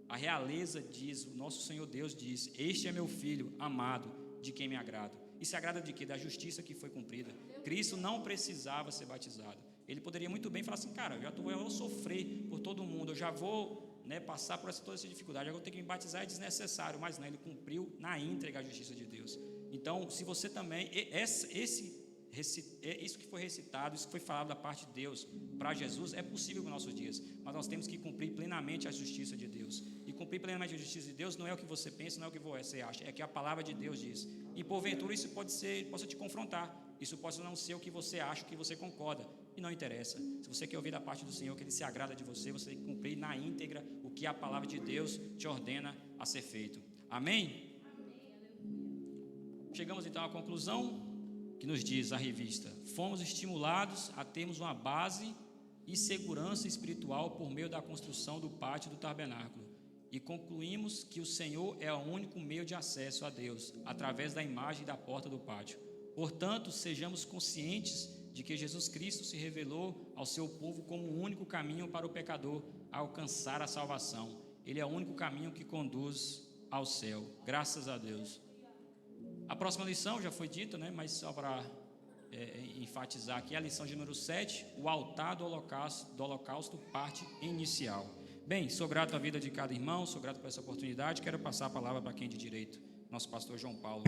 a realeza diz, o nosso Senhor Deus diz: este é meu filho amado, de quem me agrado. E se agrada de quê? Da justiça que foi cumprida. Cristo não precisava ser batizado. Ele poderia muito bem falar assim: cara, eu vou sofrer por todo mundo, eu já vou, né, passar por toda essa dificuldade, eu vou ter que me batizar, é desnecessário. Mas não, ele cumpriu na íntegra a justiça de Deus. Então, se você também, isso que foi recitado, isso que foi falado da parte de Deus para Jesus, é possível nos nossos dias, mas nós temos que cumprir plenamente a justiça de Deus. E cumprir plenamente a justiça de Deus não é o que você pensa, não é o que você acha, é o que a palavra de Deus diz. E porventura isso possa te confrontar, isso pode não ser o que você acha, o que você concorda, e não interessa. Se você quer ouvir da parte do Senhor que Ele se agrada de você, você tem que cumprir na íntegra o que a palavra de Deus te ordena a ser feito. Amém? Chegamos então à conclusão que nos diz a revista: fomos estimulados a termos uma base e segurança espiritual por meio da construção do pátio do tabernáculo, e concluímos que o Senhor é o único meio de acesso a Deus, através da imagem da porta do pátio. Portanto, sejamos conscientes de que Jesus Cristo se revelou ao seu povo como o único caminho para o pecador alcançar a salvação. Ele é o único caminho que conduz ao céu. Graças a Deus. A próxima lição já foi dita, né? Mas só para enfatizar aqui, a lição de número 7, o altar do holocausto, parte inicial. Bem, sou grato à vida de cada irmão, sou grato por essa oportunidade. Quero passar a palavra para quem de direito, nosso pastor João Paulo.